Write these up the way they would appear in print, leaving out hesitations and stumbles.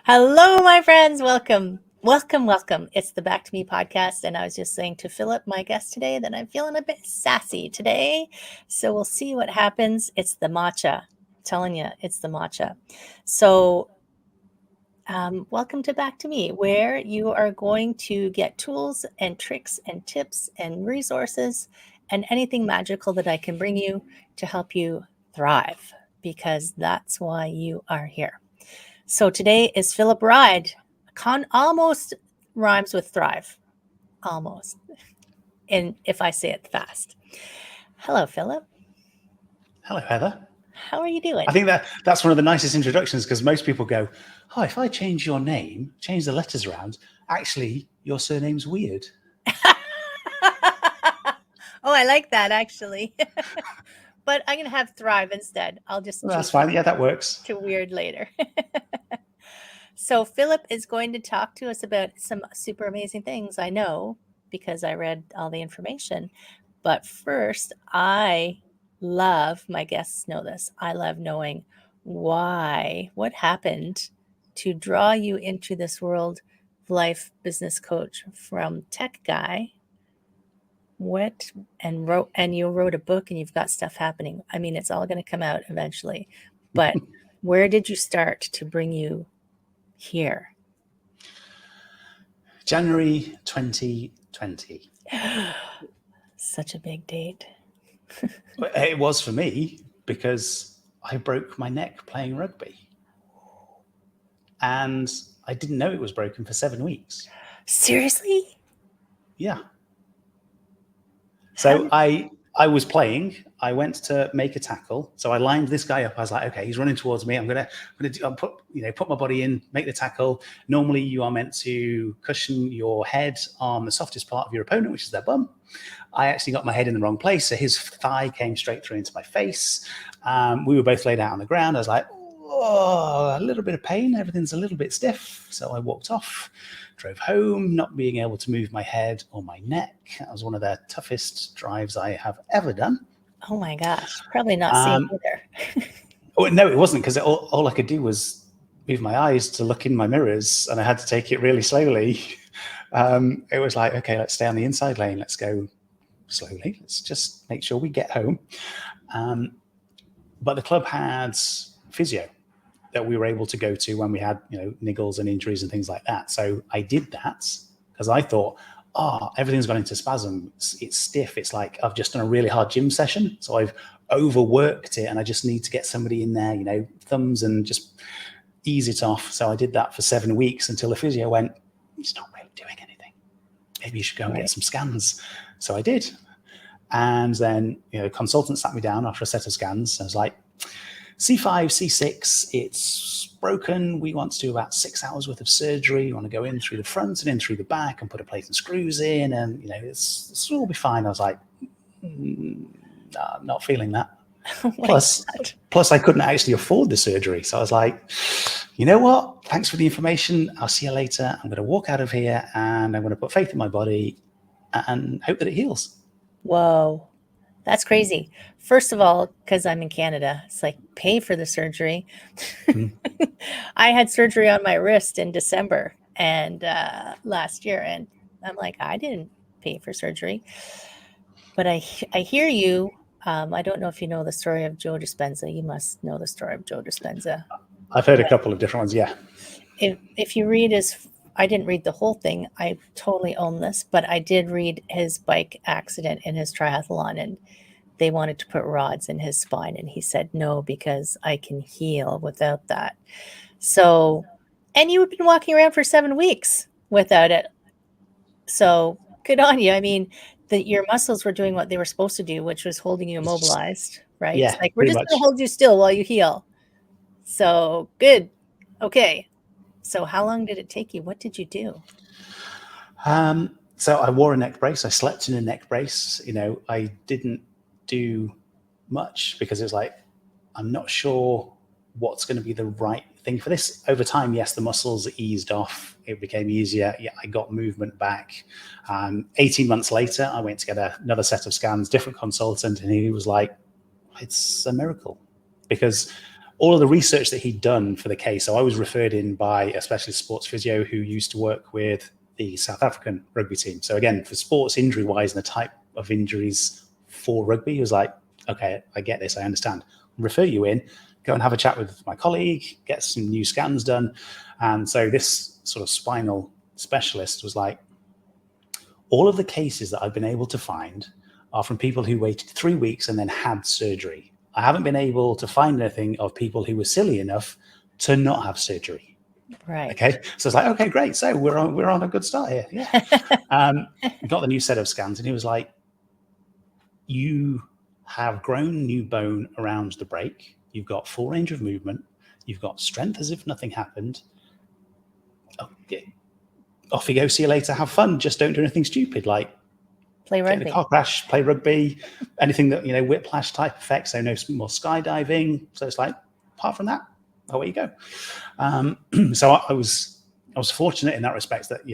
Hello, my friends. Welcome. Welcome. It's the Back to Me podcast. And I was just saying to Philip, my guest today, that I'm feeling a bit sassy today. So we'll see what happens. It's the matcha. I'm telling you, it's the matcha. So welcome to Back to Me, where you are going to get tools and tricks and tips and resources and anything magical that I can bring you to help you thrive, because that's why you are here. So today is Philip Wride. Almost rhymes with thrive. Almost. And if I say it fast. Hello, Philip. Hello, Heather. How are you doing? I think that's one of the nicest introductions, because most people go, "Oh, if I change your name, change the letters around, actually, your surname's weird." Oh, I like that, actually. But I'm going to have thrive instead. I'll just Well, that's fine. Yeah, that works. to weird later. So Philip is going to talk to us about some super amazing things, I know, because I read all the information. But first, my guests know this, I love knowing what happened to draw you into this world of life business coach from tech guy. And you wrote a book and you've got stuff happening. I mean, it's all going to come out eventually. But where did you start to bring you here? January 2020. Such a big date. It was for me, because I broke my neck playing rugby. And I didn't know it was broken for 7 weeks. Seriously? Yeah. So I was playing. I went to make a tackle. So I lined this guy up. I was like, okay, he's running towards me. I'm gonna put my body in, make the tackle. Normally, you are meant to cushion your head on the softest part of your opponent, which is their bum. I actually got my head in the wrong place, so his thigh came straight through into my face. We were both laid out on the ground. I was like, oh, a little bit of pain. Everything's a little bit stiff. So I walked off, drove home, not being able to move my head or my neck. That was one of the toughest drives I have ever done. Oh my gosh, probably not seeing either. No, it wasn't, because all I could do was move my eyes to look in my mirrors, and I had to take it really slowly. It was like, okay, let's stay on the inside lane. Let's go slowly. Let's just make sure we get home. But the club had physio that we were able to go to when we had, niggles and injuries and things like that. So I did that because I thought, everything's gone into spasm. It's stiff. It's like I've just done a really hard gym session. So I've overworked it, and I just need to get somebody in there, thumbs, and just ease it off. So I did that for 7 weeks until the physio went, "It's not really doing anything. Maybe you should go and get some scans." So I did. And then, a consultant sat me down after a set of scans. I was like, C5, C6, it's broken. We want to do about 6 hours worth of surgery. We want to go in through the front and in through the back and put a plate and screws in, and it's all be fine. I was like, I'm not feeling that. Plus I couldn't actually afford the surgery. So I was like, you know what? Thanks for the information. I'll see you later. I'm going to walk out of here, and I'm going to put faith in my body and hope that it heals. Whoa. That's crazy. First of all, because I'm in Canada, it's like, pay for the surgery. I had surgery on my wrist in December and last year, and I'm like, I didn't pay for surgery. But I hear you. I don't know if you know the story of Joe Dispenza. You must know the story of Joe Dispenza. I've heard a couple of different ones, yeah. If you read I didn't read the whole thing. I totally own this, but I did read his bike accident in his triathlon, and they wanted to put rods in his spine, and he said no, because I can heal without that. So, and you had been walking around for 7 weeks without it. So good on you. I mean, your muscles were doing what they were supposed to do, which was holding you immobilized, right? Yeah, it's like, we're just going to hold you still while you heal. So good. Okay. So how long did it take you? What did you do? So I wore a neck brace. I slept in a neck brace. I didn't do much, because it was like, I'm not sure what's going to be the right thing for this. Over time, yes, the muscles eased off. It became easier. Yeah, I got movement back. 18 months later, I went to get another set of scans, different consultant, and he was like, it's a miracle. Because all of the research that he'd done for the case. So I was referred in by a specialist sports physio who used to work with the South African rugby team. So again, for sports injury wise and the type of injuries for rugby, he was like, okay, I get this, I understand. I'll refer you in, go and have a chat with my colleague, get some new scans done. And so this sort of spinal specialist was like, all of the cases that I've been able to find are from people who waited 3 weeks and then had surgery. I haven't been able to find anything of people who were silly enough to not have surgery. Right. Okay. So it's like, okay, great. So we're on a good start here. Yeah. Got the new set of scans, and he was like, you have grown new bone around the break. You've got full range of movement. You've got strength as if nothing happened. Okay. Off you go. See you later. Have fun. Just don't do anything stupid like Play get in rugby. a car crash, play rugby, anything that, whiplash type effects. So no more skydiving. So it's like, apart from that, away you go. So I was fortunate in that respect that,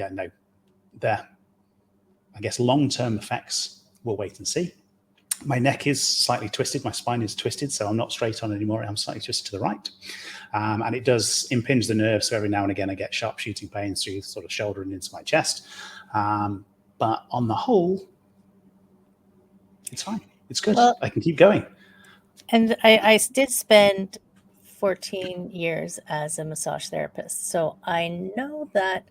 there, I guess, long-term effects, we'll wait and see. My neck is slightly twisted. My spine is twisted, so I'm not straight on anymore. I'm slightly twisted to the right. And it does impinge the nerve. So every now and again, I get sharp shooting pains through sort of shoulder and into my chest. But on the whole, it's fine. It's good. Well, I can keep going. And I did spend 14 years as a massage therapist. So I know that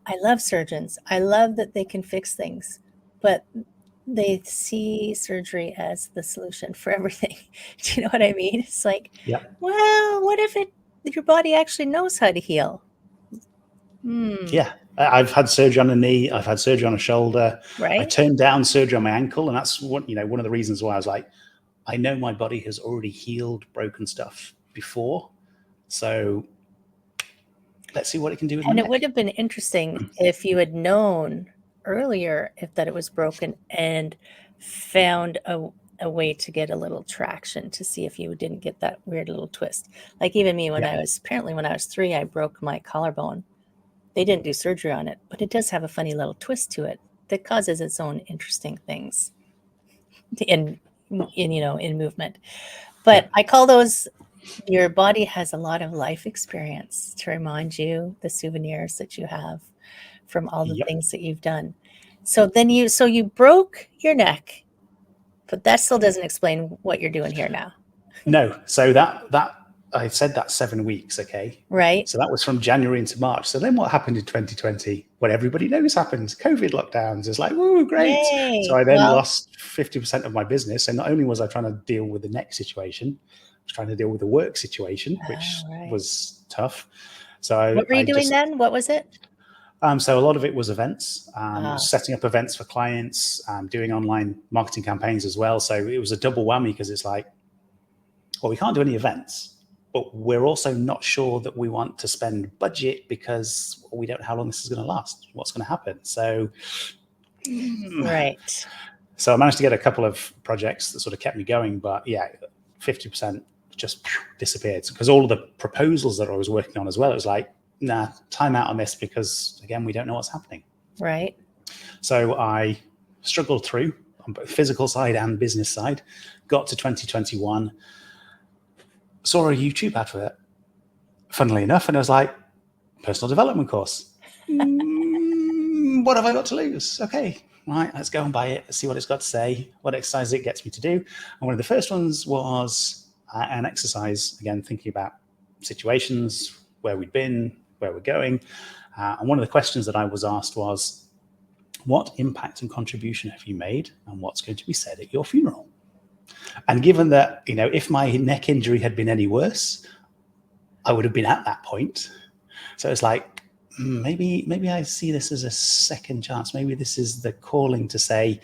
I love surgeons. I love that they can fix things, but they see surgery as the solution for everything. Do you know what I mean? It's like, well, what if your body actually knows how to heal? Yeah. I've had surgery on a knee. I've had surgery on a shoulder. Right. I turned down surgery on my ankle. And that's one of the reasons why I was like, I know my body has already healed broken stuff before. So let's see what it can do with my neck. And it would have been interesting if you had known earlier that it was broken and found a way to get a little traction to see if you didn't get that weird little twist. Like even me, when I was 3, I broke my collarbone. They didn't do surgery on it, but it does have a funny little twist to it that causes its own interesting things in movement. But I call those, your body has a lot of life experience to remind you the souvenirs that you have from all the things that you've done. So then you broke your neck, but that still doesn't explain what you're doing here now. No. So that I said that 7 weeks, okay? Right. So that was from January into March. So then what happened in 2020? What everybody knows happens. COVID lockdowns. It's like, woo, great. Yay. So I then lost 50% of my business. And not only was I trying to deal with the neck situation, I was trying to deal with the work situation, which was tough. So what were you doing then? What was it? So a lot of it was events, setting up events for clients, doing online marketing campaigns as well. So it was a double whammy because it's like, well, we can't do any events, but we're also not sure that we want to spend budget because we don't know how long this is going to last, what's going to happen. So, right. So I managed to get a couple of projects that sort of kept me going, but 50% just disappeared because all of the proposals that I was working on as well, it was like, nah, time out on this because again, we don't know what's happening. Right. So I struggled through on both physical side and business side, got to 2021, saw a YouTube advert, funnily enough, and I was like, personal development course. What have I got to lose? Okay, right, let's go and buy it. Let's see what it's got to say, what exercise it gets me to do. And one of the first ones was an exercise, again, thinking about situations, where we'd been, where we're going. And one of the questions that I was asked was, what impact and contribution have you made and what's going to be said at your funeral? And given that, if my neck injury had been any worse, I would have been at that point. So it's like, maybe I see this as a second chance. Maybe this is the calling to say,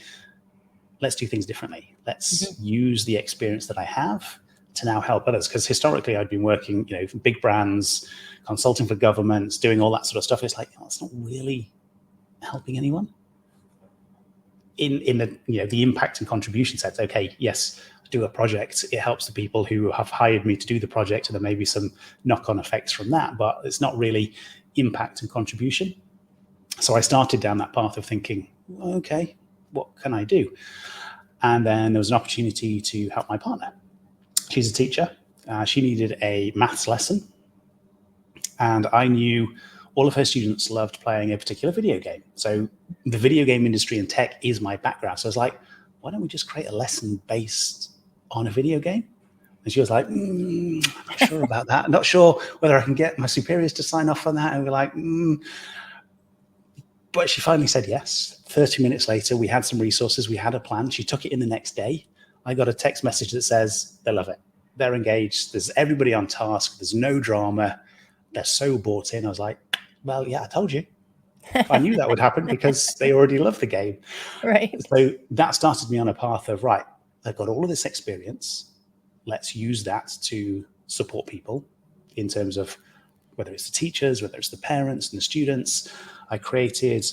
let's do things differently. Let's use the experience that I have to now help others. Because historically I'd been working, for big brands, consulting for governments, doing all that sort of stuff. It's like, it's not really helping anyone. In the impact and contribution sense, okay, yes, do a project. It helps the people who have hired me to do the project, and there may be some knock-on effects from that, but it's not really impact and contribution. So I started down that path of thinking, okay, what can I do? And then there was an opportunity to help my partner. She's a teacher, She needed a maths lesson, and I knew all of her students loved playing a particular video game. So the video game industry and tech is my background. So I was like, why don't we just create a lesson based on a video game? And she was like, I'm not sure about that. I'm not sure whether I can get my superiors to sign off on that. And we're like, But she finally said yes. 30 minutes later, we had some resources. We had a plan. She took it in the next day. I got a text message that says they love it. They're engaged. There's everybody on task. There's no drama. They're so bought in. I was like, well, yeah, I told you. I knew that would happen because they already love the game. Right. So that started me on a path of, right, I've got all of this experience. Let's use that to support people in terms of whether it's the teachers, whether it's the parents and the students. I created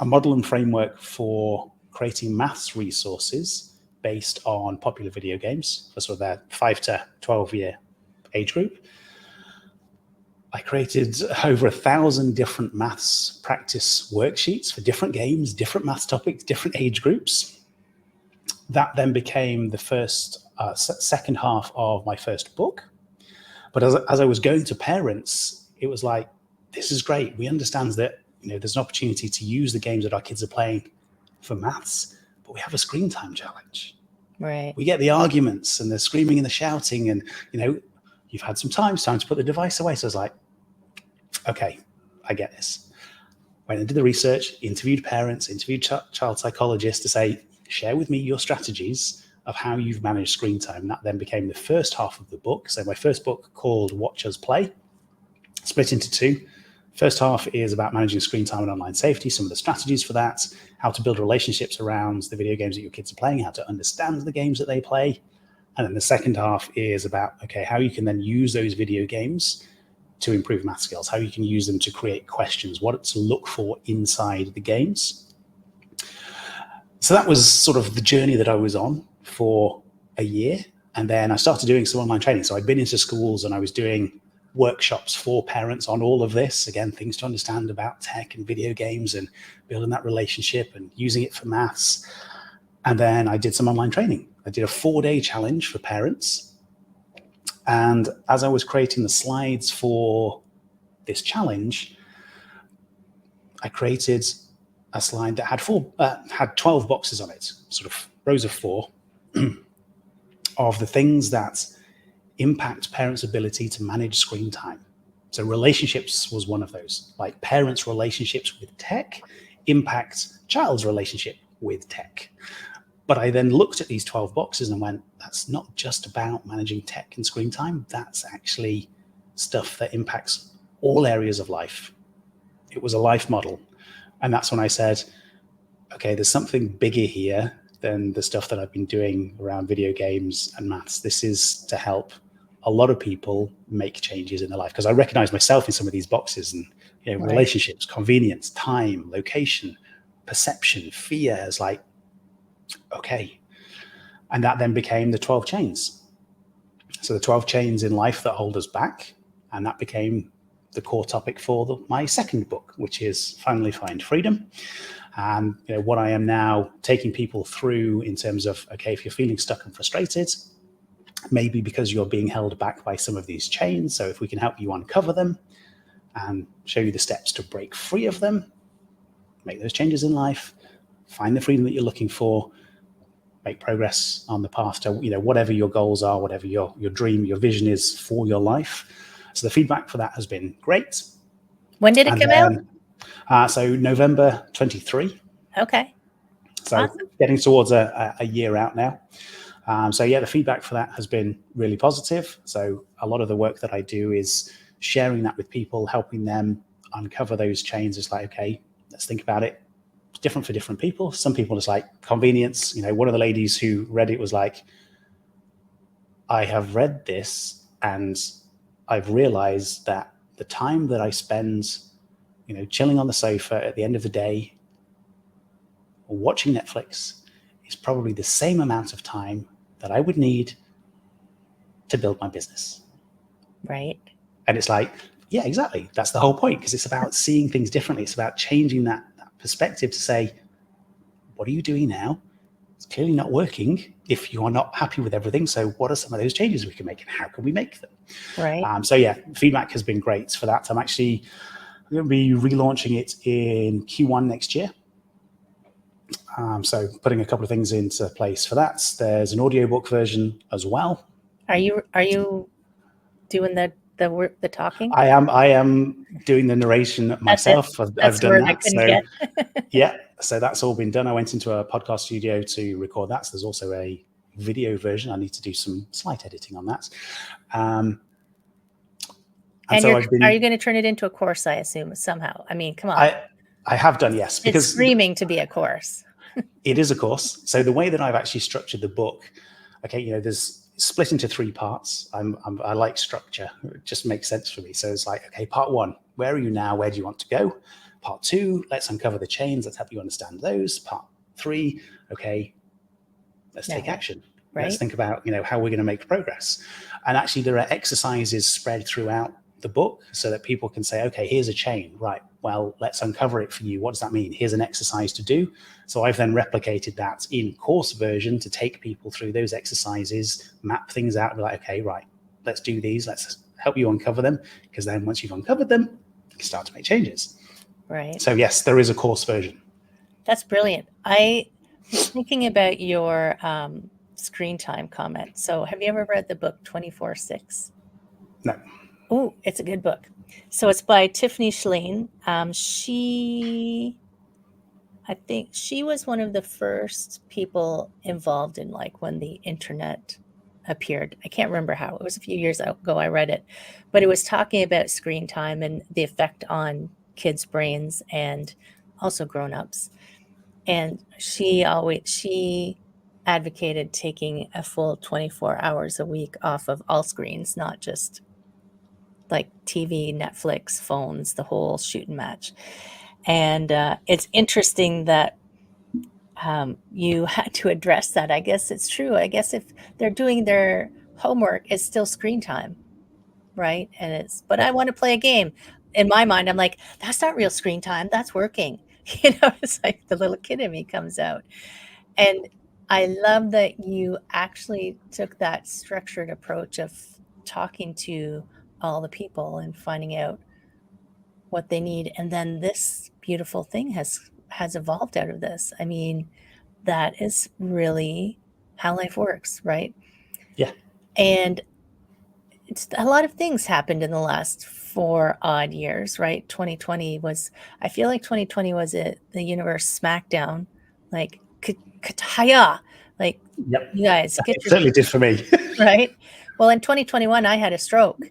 a model and framework for creating maths resources based on popular video games for sort of that 5 to 12-year age group. I created over 1,000 different maths practice worksheets for different games, different maths topics, different age groups. That then became the second half of my first book. But as I was going to parents, it was like, this is great. We understand that there's an opportunity to use the games that our kids are playing for maths, but we have a screen time challenge. Right. We get the arguments and the screaming and the shouting, and you've had some time. It's time to put the device away. So I was like, okay, I get this. Went and did the research, interviewed parents, interviewed child psychologists to say, share with me your strategies of how you've managed screen time. That then became the first half of the book. So my first book, called Watch Us Play, split into two. First half is about managing screen time and online safety, some of the strategies for that, how to build relationships around the video games that your kids are playing, how to understand the games that they play. And then the second half is about, okay, how you can then use those video games to improve math skills, how you can use them to create questions, what to look for inside the games. So that was sort of the journey that I was on for a year. And then I started doing some online training. So I'd been into schools and I was doing workshops for parents on all of this. Again, things to understand about tech and video games and building that relationship and using it for maths. And then I did some online training. I did a 4-day challenge for parents. And as I was creating the slides for this challenge, I created a slide that had 12 boxes on it, sort of rows of 4, of the things that impact parents' ability to manage screen time. So relationships was one of those. Like, parents' relationships with tech impact child's relationship with tech. But I then looked at these 12 boxes and went, that's not just about managing tech and screen time. That's actually stuff that impacts all areas of life. It was a life model. And that's when I said, okay, there's something bigger here than the stuff that I've been doing around video games and maths. This is to help a lot of people make changes in their life. Because I recognize myself in some of these boxes, and right. Relationships, convenience, time, location, perception, fear. Is like, okay. And that then became the 12 chains. So the 12 chains in life that hold us back. And that became the core topic for my second book, which is Finally Find Freedom. And what I am now taking people through in terms of, okay, if you're feeling stuck and frustrated, maybe because you're being held back by some of these chains. So if we can help you uncover them and show you the steps to break free of them, make those changes in life, find the freedom that you're looking for, make progress on the path to, whatever your goals are, whatever your dream, your vision is for your life. So the feedback for that has been great. When did it come out? So November 23. Okay. So awesome. Getting towards a year out now. The feedback for that has been really positive. So a lot of the work that I do is sharing that with people, helping them uncover those chains. It's like, okay, let's think about it. It's different for different people. Some people it's like convenience. One of the ladies who read it was like, I have read this and I've realized that the time that I spend, chilling on the sofa at the end of the day or watching Netflix is probably the same amount of time that I would need to build my business. Right. And it's like, yeah, exactly. That's the whole point, because it's about seeing things differently. It's about changing that perspective to say, what are you doing now? it's clearly not working if you are not happy with everything. So what are some of those changes we can make, and how can we make them? Right. So yeah, feedback has been great for that. I'm going to be relaunching it in Q1 next year. So putting a couple of things into place for that. There's an audiobook version as well. Are you doing the talking? I am doing the narration myself. I've done that. So yeah, so that's all been done. I went into a podcast studio to record that. So there's also a video version. I need to do some slight editing on that. And so are you going to turn it into a course, I assume, somehow? I mean, come on. I have done, yes. Because it's screaming to be a course. It is a course. So the way that I've actually structured the book, okay, there's split into 3 parts. I like structure. It just makes sense for me. So it's like, okay, part 1, where are you now? Where do you want to go? Part 2, let's uncover the chains. Let's help you understand those. Part 3, okay, let's take action. Right. Let's think about, how we're going to make progress. And actually there are exercises spread throughout the book so that people can say, okay, here's a chain, right? Well, let's uncover it for you. What does that mean? Here's an exercise to do. So I've then replicated that in course version to take people through those exercises, map things out, and be like, okay, right, let's do these. Let's help you uncover them. Because then once you've uncovered them, you can start to make changes. Right. So yes, there is a course version. That's brilliant. I was thinking about your screen time comment. So have you ever read the book 24/6? No. Oh, it's a good book. So it's by Tiffany Shlain. I think she was one of the first people involved in when the internet appeared. I can't remember how. It was a few years ago I read it, but it was talking about screen time and the effect on kids' brains and also grown-ups. And she advocated taking a full 24 hours a week off of all screens, not just like TV, Netflix, phones, the whole shooting match. And it's interesting that you had to address that. I guess it's true. I guess if they're doing their homework, it's still screen time, right? But I want to play a game. In my mind, I'm like, that's not real screen time. That's working. It's like the little kid in me comes out. And I love that you actually took that structured approach of talking to all the people and finding out what they need. And then this beautiful thing has evolved out of this. I mean, that is really how life works, right? Yeah. And a lot of things happened in the last 4 odd years, right? 2020 was, I feel like 2020 was the universe smackdown, like kataya, like, yep. You guys it certainly did for me. Right? Well, in 2021 I had a stroke,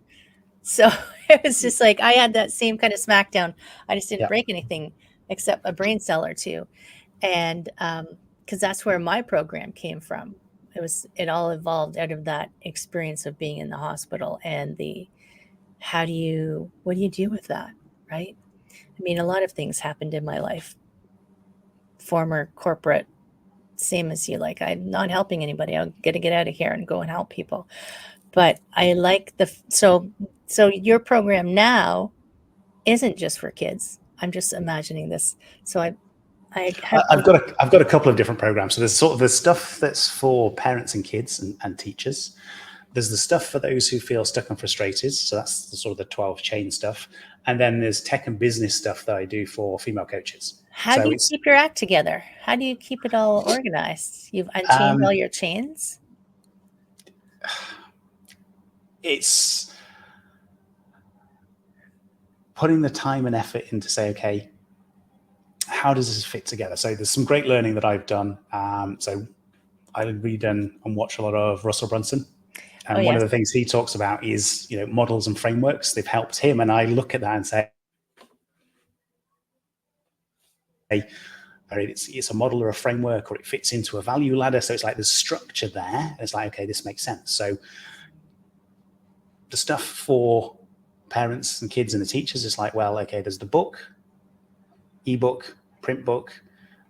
so it was just like I had that same kind of smackdown. I just didn't break anything except a brain cell or two, and because that's where my program came from. It all evolved out of that experience of being in the hospital and what do you do with that, right? I mean, a lot of things happened in my life. Former corporate, same as you, like, I'm not helping anybody. I'm going to get out of here and go and help people. But I like so your program now isn't just for kids. I'm just imagining this. So I've got a couple of different programs. So there's sort of the stuff that's for parents and kids and teachers. There's the stuff for those who feel stuck and frustrated. So that's the sort of the 12 chain stuff. And then there's tech and business stuff that I do for female coaches. How do you keep your act together? How do you keep it all organized? You've unchained all your chains? It's putting the time and effort into say, okay, how does this fit together? So there's some great learning that I've done. So I read and watch a lot of Russell Brunson. And one of the things he talks about is, models and frameworks. They've helped him. And I look at that and say, hey, it's a model or a framework, or it fits into a value ladder. So it's like there's structure there. And it's like, okay, this makes sense. So the stuff for parents and kids and the teachers is like, well, okay, there's the book, ebook, print book.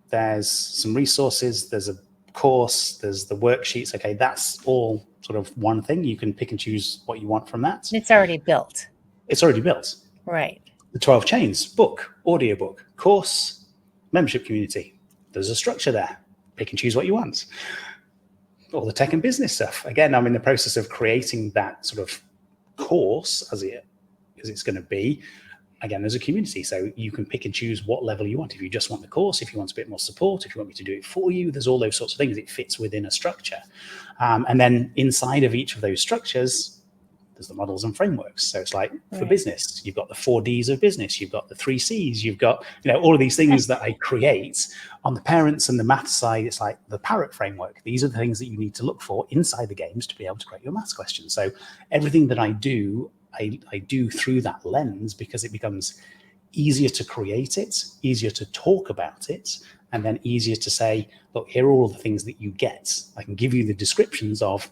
There's some resources. There's a course. There's the worksheets. Okay, that's all sort of one thing. You can pick and choose what you want from that. It's already built. It's already built. Right. The 12 chains, book, audiobook, course, membership community. There's a structure there. pick and choose what you want. All the tech and business stuff. Again, I'm in the process of creating that sort of course as it's going to be, again, as a community. So you can pick and choose what level you want. If you just want the course, if you want a bit more support, if you want me to do it for you, there's all those sorts of things. It fits within a structure. And then inside of each of those structures, there's the models and frameworks. So it's like for business, you've got the 4Ds of business, you've got the 3Cs, you've got, all of these things that I create. On the parents and the math side, it's like the parrot framework. These are the things that you need to look for inside the games to be able to create your maths questions. So everything that I do, I do through that lens, because it becomes easier to create it, easier to talk about it, and then easier to say, look, here are all the things that you get. I can give you the descriptions of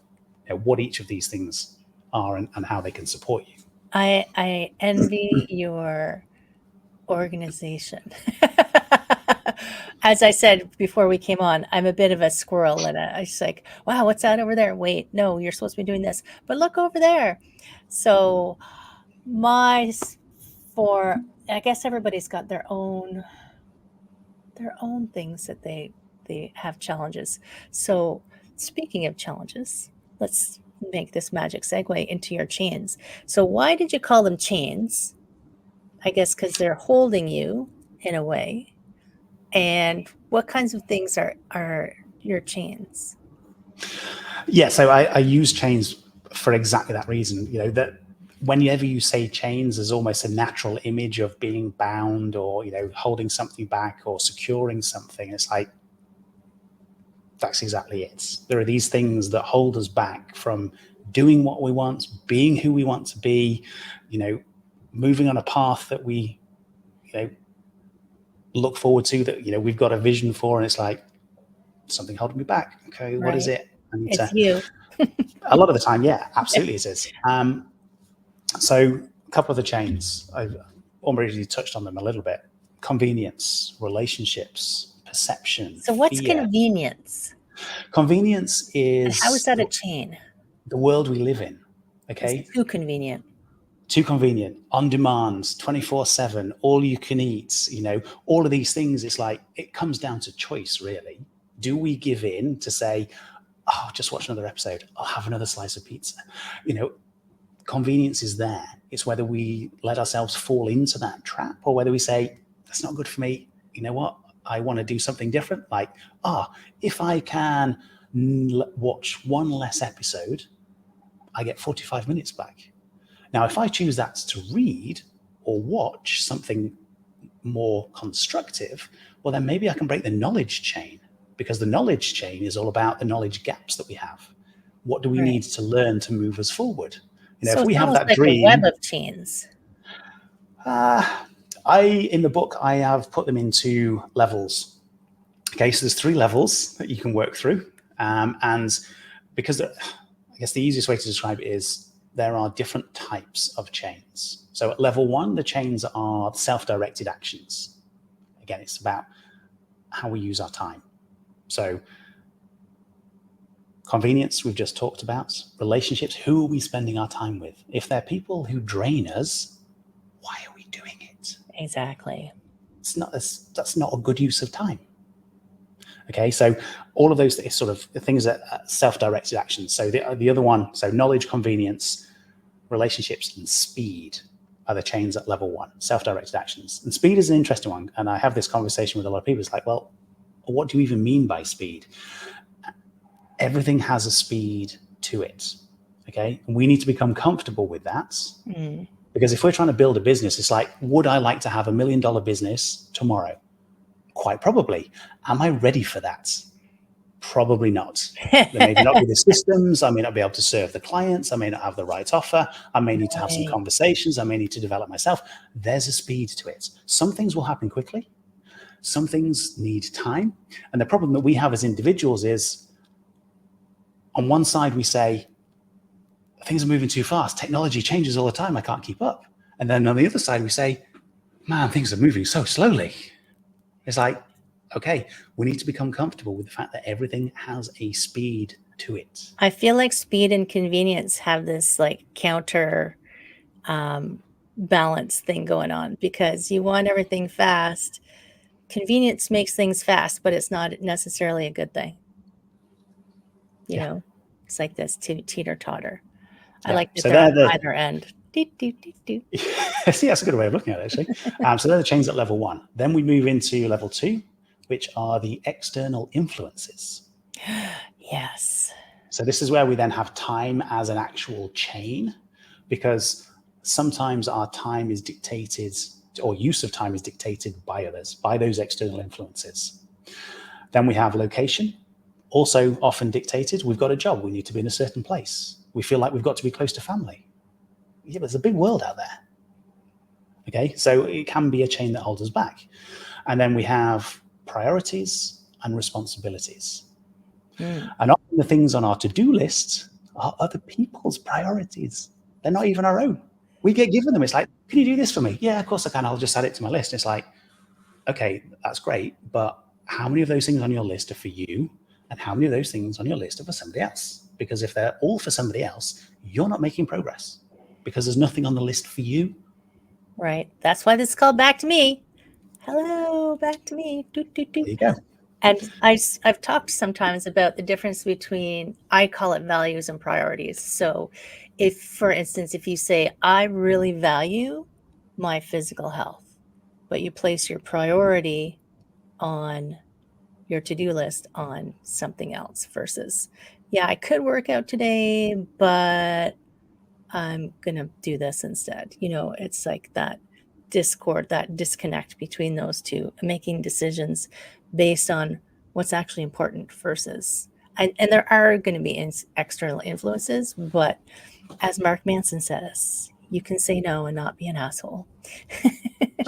what each of these things are and how they can support you. I envy your organization. As I said before we came on, I'm a bit of a squirrel, and I was like, wow, what's that over there? Wait, no, you're supposed to be doing this, but look over there. So I guess everybody's got their own things that they have challenges. So speaking of challenges, let's make this magic segue into your chains. So why did you call them chains? I guess because they're holding you in a way. And what kinds of things are your chains? Yeah, so I use chains for exactly that reason. That whenever you say chains, there's almost a natural image of being bound or holding something back or securing something. It's like, that's exactly it. There are these things that hold us back from doing what we want, being who we want to be, moving on a path that we look forward to, that we've got a vision for, and it's like something holding me back. Okay, what is it? It's you. A lot of the time, yeah, absolutely it is. So a couple of the chains, I've already touched on them a little bit. Convenience, relationships, perception. So what's fear. Convenience? Convenience is... And how is that a chain? The world we live in. Okay. It's too convenient. Too convenient, on demand, 24/7, all you can eat, all of these things. It's like, it comes down to choice, really. Do we give in to say, oh, just watch another episode, I'll have another slice of pizza? Convenience is there. It's whether we let ourselves fall into that trap, or whether we say, that's not good for me. You know what? I want to do something different. Like, if I can watch one less episode, I get 45 minutes back. Now, if I choose that to read or watch something more constructive, well, then maybe I can break the knowledge chain, because the knowledge chain is all about the knowledge gaps that we have. What do we need to learn to move us forward? So if we have that like dream, a web of chains. In the book, I have put them into levels. Okay, so there's 3 levels that you can work through. And because I guess the easiest way to describe it is, there are different types of chains. So at level 1, the chains are self-directed actions. Again, it's about how we use our time. So convenience, we've just talked about. Relationships, who are we spending our time with? If they're people who drain us, why are we doing it? Exactly. That's not a good use of time. Okay, so all of those sort of things are self-directed actions. So the other one, so knowledge, convenience, relationships, and speed are the chains at level 1, self-directed actions. And speed is an interesting one. And I have this conversation with a lot of people. It's like, well, what do you even mean by speed? Everything has a speed to it. Okay, and we need to become comfortable with that. Because if we're trying to build a business, it's like, would I like to have $1 million business tomorrow? Quite probably. Am I ready for that? Probably not. There may not be the systems. I may not be able to serve the clients. I may not have the right offer. I may need to have some conversations. I may need to develop myself. There's a speed to it. Some things will happen quickly. Some things need time. And the problem that we have as individuals is, on one side, we say, things are moving too fast. Technology changes all the time. I can't keep up. And then on the other side, we say, man, things are moving so slowly. It's like, okay, we need to become comfortable with the fact that everything has a speed to it. I feel like speed and convenience have this like counter balance thing going on, because you want everything fast, convenience makes things fast, but it's not necessarily a good thing. You know, it's like this teeter-totter. I like that So they're on they're either end. See, that's a good way of looking at it, actually. So they're the chains at level 1. Then we move into level 2, which are the external influences. Yes. So this is where we then have time as an actual chain, because sometimes our time is dictated, or use of time is dictated by others, by those external influences. Then we have location, also often dictated. We've got a job, we need to be in a certain place. We feel like we've got to be close to family. Yeah, but there's a big world out there. Okay, so it can be a chain that holds us back. And then we have priorities and responsibilities. And often the things on our to-do list are other people's priorities. They're not even our own. We get given them. It's like, can you do this for me? Yeah, of course I can. I'll just add it to my list. It's like, okay, that's great. But how many of those things on your list are for you? And how many of those things on your list are for somebody else? Because if they're all for somebody else, you're not making progress because there's nothing on the list for you. Right. That's why this is called Back to Me. Hello, back to me. There you go. And I've talked sometimes about the difference between, I call it values and priorities. So if, for instance, if you say, I really value my physical health, but you place your priority on your to-do list on something else versus, yeah, I could work out today, but I'm going to do this instead. You know, it's like that discord, that disconnect between those two, making decisions based on what's actually important versus, and there are going to be external influences, but as Mark Manson says, you can say no and not be an asshole.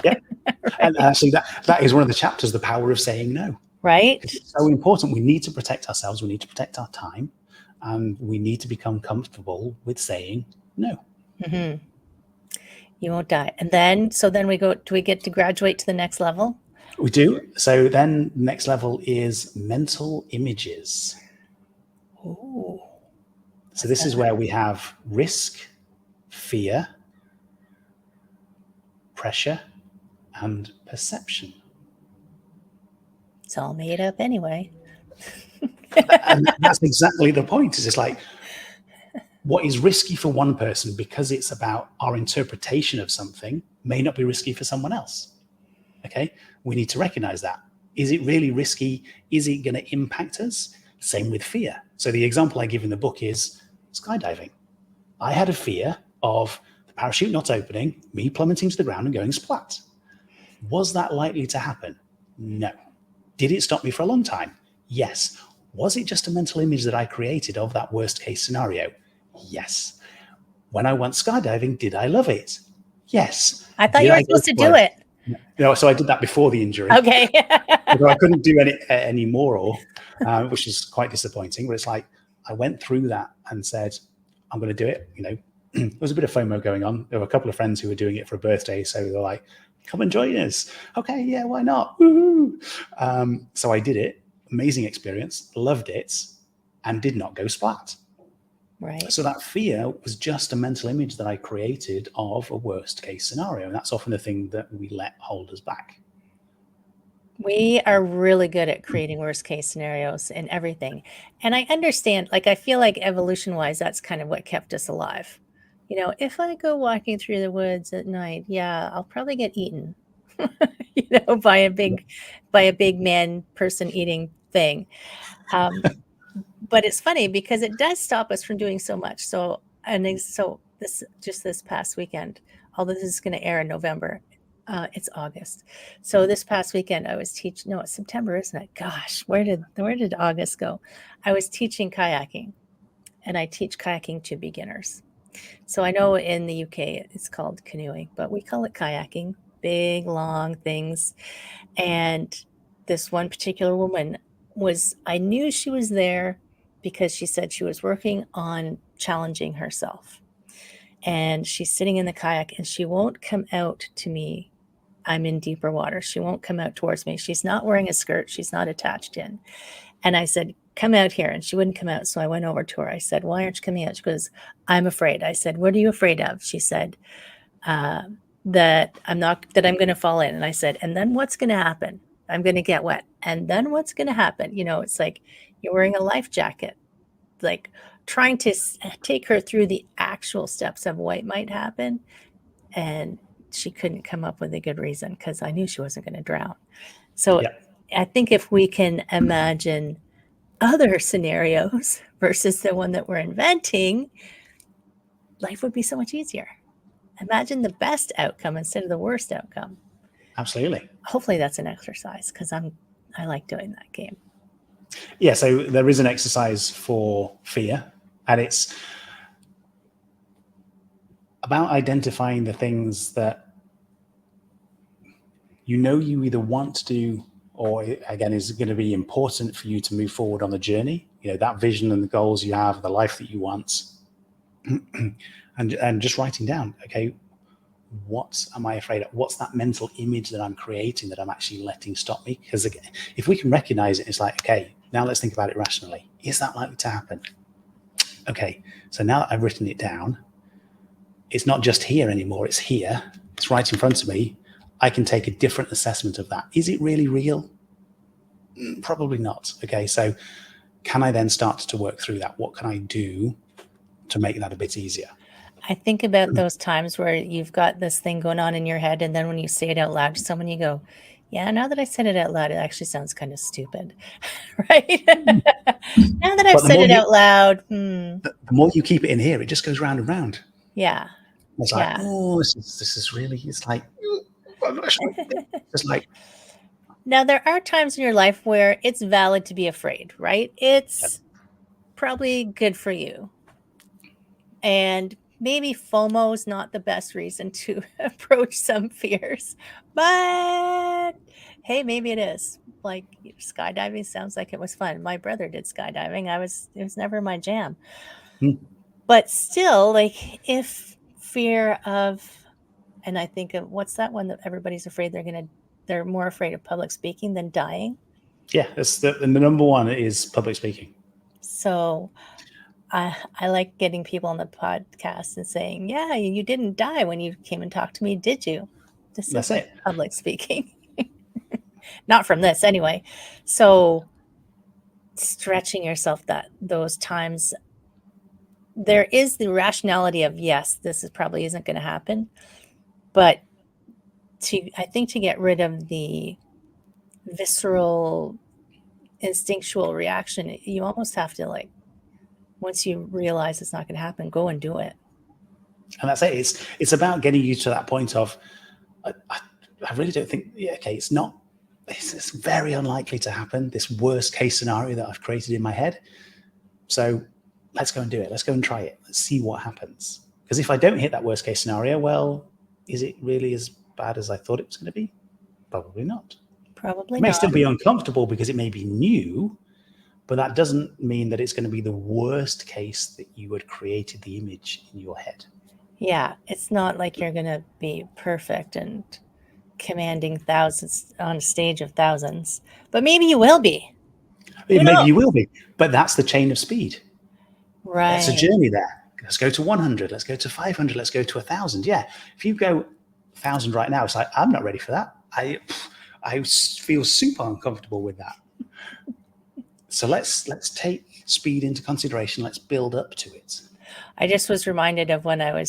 Yeah. Right. And actually that is one of the chapters, the power of saying no. Right. It's so important. We need to protect ourselves. We need to protect our time, and we need to become comfortable with saying no. Mm-hmm. You won't die. And then, so then we go, do we get to graduate to the next level? We do. So then next level is mental images. Ooh. So this is where we have risk, fear, pressure, and perception. It's all made up anyway. And that's exactly the point. Is it's like, what is risky for one person because it's about our interpretation of something may not be risky for someone else. Okay, we need to recognize that. Is it really risky? Is it going to impact us? Same with fear. So the example I give in the book is skydiving. I had a fear of the parachute not opening, me plummeting to the ground and going splat. Was that likely to happen? No. Did it stop me for a long time? Yes. Was it just a mental image that I created of that worst case scenario? Yes. When I went skydiving, did I love it? Yes. I thought you were supposed to do it. No, so I did that before the injury. Okay. Although I couldn't do any anymore, which is quite disappointing. But it's like I went through that and said, I'm going to do it. You know, there was a bit of FOMO going on. There were a couple of friends who were doing it for a birthday. So they were like, come and join us. Okay, yeah, why not? Woo-hoo. So I did it. Amazing experience. Loved it. And did not go splat. Right. So that fear was just a mental image that I created of a worst case scenario. And that's often the thing that we let hold us back. We are really good at creating worst case scenarios and everything. And I understand, like, I feel like evolution wise, that's kind of what kept us alive. You know, if I go walking through the woods at night, yeah, I'll probably get eaten, you know, by a big man person eating thing. But it's funny because it does stop us from doing so much. So this past weekend, although this is going to air in November, it's August. So this past weekend I was teaching, no, it's September, isn't it? Gosh, where did August go? I was teaching kayaking, and I teach kayaking to beginners. So I know in the UK it's called canoeing, but we call it kayaking, big, long things. And this one particular woman I knew she was there because she said she was working on challenging herself. And she's sitting in the kayak and she won't come out to me. I'm in deeper water. She won't come out towards me. She's not wearing a skirt. She's not attached in. And I said, come out here. And she wouldn't come out. So I went over to her. I said, why aren't you coming out? She goes, I'm afraid. I said, what are you afraid of? She said, that I'm going to fall in. And I said, and then what's going to happen? I'm going to get wet. And then what's going to happen? It's like you're wearing a life jacket, like trying to take her through the actual steps of what might happen. And she couldn't come up with a good reason because I knew she wasn't going to drown. So I think if we can imagine other scenarios versus the one that we're inventing, life would be so much easier. Imagine the best outcome instead of the worst outcome. Absolutely. Hopefully that's an exercise because I like doing that game. Yeah, so there is an exercise for fear, and it's about identifying the things that you either want to do or, again, is going to be important for you to move forward on the journey. That vision and the goals you have, the life that you want, and just writing down, okay, what am I afraid of? What's that mental image that I'm creating that I'm actually letting stop me? Because again, if we can recognize it, it's like, okay, now let's think about it rationally. Is that likely to happen? Okay, so now that I've written it down, it's not just here anymore, it's here. It's right in front of me. I can take a different assessment of that. Is it really real? Probably not. Okay, so can I then start to work through that? What can I do to make that a bit easier? I think about those times where you've got this thing going on in your head, and then when you say it out loud to someone, you go, yeah, now that I said it out loud, it actually sounds kind of stupid, right? Now that I've said it out loud. The more you keep it in here, it just goes round and round. Yeah. It's like, oh, this is really, it's like, it's like. Now, there are times in your life where it's valid to be afraid, right? It's probably good for you. And maybe FOMO is not the best reason to approach some fears, but hey, maybe it is. Like skydiving sounds like it was fun. My brother did skydiving. It was never my jam. But still, like if fear of, and I think of what's that one that everybody's afraid they're more afraid of public speaking than dying. Yeah, and the number one is public speaking. So I like getting people on the podcast and saying, yeah, you didn't die when you came and talked to me, did you? That's it. Public speaking. Not from this anyway. So stretching yourself those times, there is the rationality of, yes, this probably isn't going to happen. But I think to get rid of the visceral, instinctual reaction, you almost have to, like, once you realize it's not going to happen, go and do it. And that's it. It's about getting you to that point of, I really don't think, it's very unlikely to happen, this worst case scenario that I've created in my head. So let's go and do it. Let's go and try it. Let's see what happens. Because if I don't hit that worst case scenario, well, is it really as bad as I thought it was going to be? Probably not. Probably it may not. still be uncomfortable because it may be new, but that doesn't mean that it's going to be the worst case that you had created the image in your head. Yeah, it's not like you're going to be perfect and commanding thousands on a stage of thousands, but maybe you will be. Maybe you will be, but that's the chain of speed. Right. That's a journey there. Let's go to 100. Let's go to 500. Let's go to 1,000. Yeah. If you go 1,000 right now, it's like, I'm not ready for that. I feel super uncomfortable with that. So let's take speed into consideration. Let's build up to it. I just was reminded of when I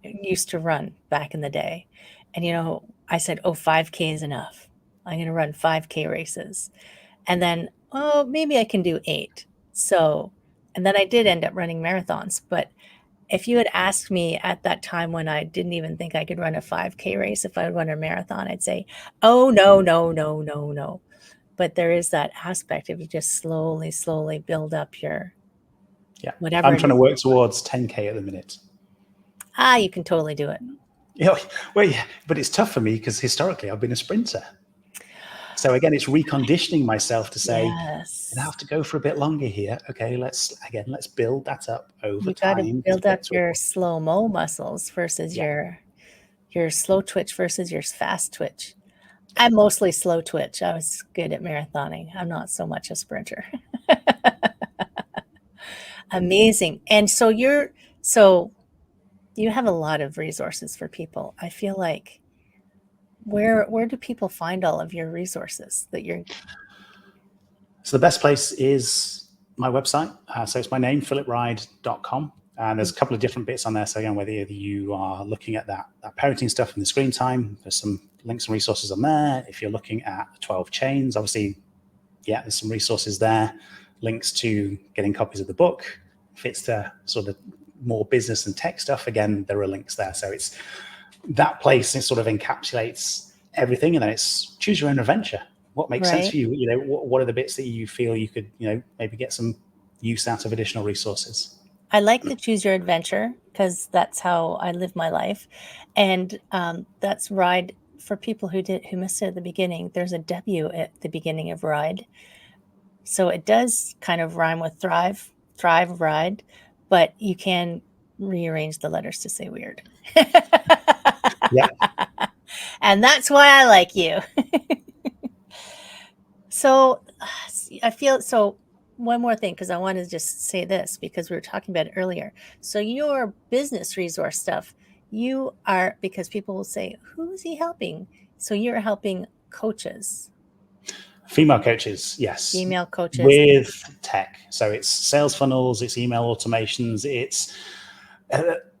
used to run back in the day. And, I said, 5K is enough. I'm going to run 5K races. And then, maybe I can do 8. So, and then I did end up running marathons. But if you had asked me at that time when I didn't even think I could run a 5K race, if I would run a marathon, I'd say, oh, no. But there is that aspect of you just slowly build up your whatever. I'm trying to work towards 10K at the minute. You can totally do it. But it's tough for me because historically I've been a sprinter. So again, it's reconditioning myself to say, yes, I have to go for a bit longer here. Okay, let's build that up over time. You got to build up your slow-mo muscles versus your slow twitch versus your fast twitch. I'm mostly slow twitch. I was good at marathoning. I'm not so much a sprinter. Amazing. And so you have a lot of resources for people. I feel like Where do people find all of your resources that you're? So the best place is my website. So it's my name, philipride.com. And there's a couple of different bits on there. So again, whether you are looking at that parenting stuff and the screen time, there's some links and resources on there. If you're looking at 12 chains, obviously, yeah, there's some resources there. Links to getting copies of the book. If it's the sort of more business and tech stuff, again, there are links there. So it's that place. It sort of encapsulates everything, and then it's choose your own adventure. What makes sense for you? You know, what are the bits that you feel you could, maybe get some use out of additional resources? I like the choose your adventure because that's how I live my life, and that's Ride. For people who missed it at the beginning, there's a W at the beginning of Ride, so it does kind of rhyme with thrive, ride, but you can rearrange the letters to say weird. Yeah. And that's why I like you. So I feel so. One more thing, because I want to just say this because we were talking about it earlier. So your business resource stuff, you are, because people will say, who is he helping? So you're helping coaches. Female coaches, yes. Female coaches. With tech. So it's sales funnels, it's email automations, it's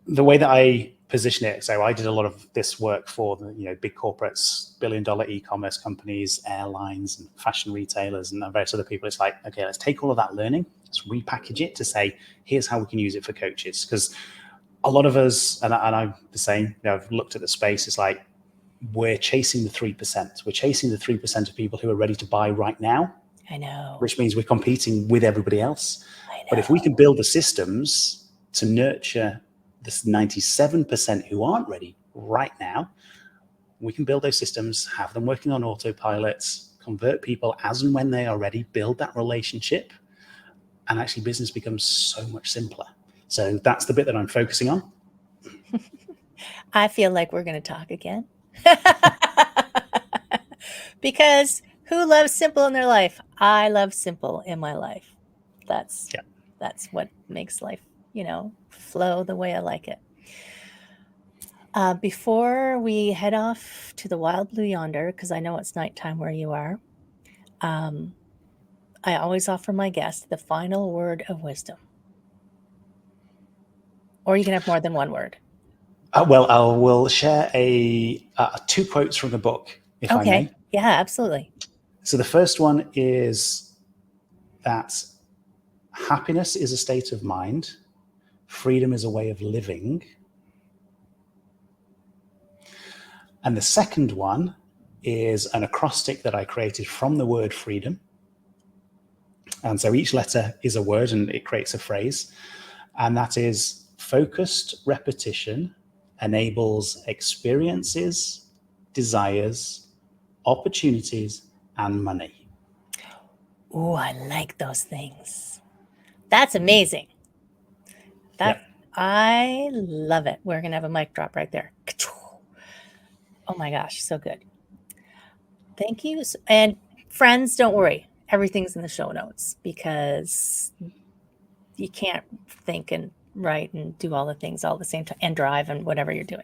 the way that I position it. So I did a lot of this work for the big corporates, billion-dollar e-commerce companies, airlines, and fashion retailers, and various other people. It's like, okay, let's take all of that learning, let's repackage it to say, here's how we can use it for coaches. Because a lot of us, and I'm the same, I've looked at the space, it's like, we're chasing the 3%. We're chasing the 3% of people who are ready to buy right now. I know. Which means we're competing with everybody else. I know. But if we can build the systems to nurture this 97% who aren't ready right now, we can build those systems, have them working on autopilots, convert people as and when they are ready, build that relationship, and actually business becomes so much simpler. So that's the bit that I'm focusing on. I feel like we're going to talk again. Because who loves simple in their life? I love simple in my life. That's what makes life, flow the way I like it. Before we head off to the wild blue yonder, because I know it's nighttime where you are, I always offer my guests the final word of wisdom. Or you can have more than one word. Well, I will share two quotes from the book, if I may. Yeah, absolutely. So the first one is that happiness is a state of mind, freedom is a way of living. And the second one is an acrostic that I created from the word freedom. And so each letter is a word and it creates a phrase. And that is: focused repetition enables experiences, desires, opportunities, and money. Oh, I like those things. That's amazing. I love it. We're going to have a mic drop right there. Oh my gosh, so good. Thank you. And friends, don't worry. Everything's in the show notes because you can't think and write and do all the things all at the same time and drive and whatever you're doing.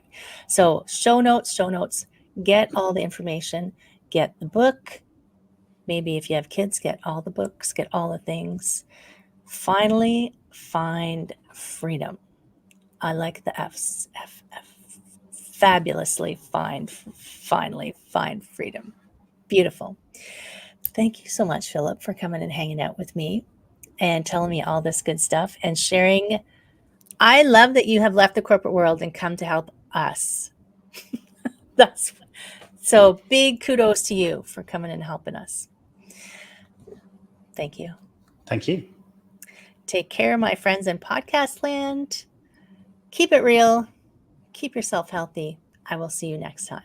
So show notes, get all the information, get the book. Maybe if you have kids, get all the books, get all the things. Finally, find freedom. I like the F's. F. Fabulously finally find freedom. Beautiful. Thank you so much, Philip, for coming and hanging out with me and telling me all this good stuff and sharing. I love that you have left the corporate world and come to help us. So big kudos to you for coming and helping us. Thank you. Thank you. Take care, my friends in podcast land. Keep it real. Keep yourself healthy. I will see you next time.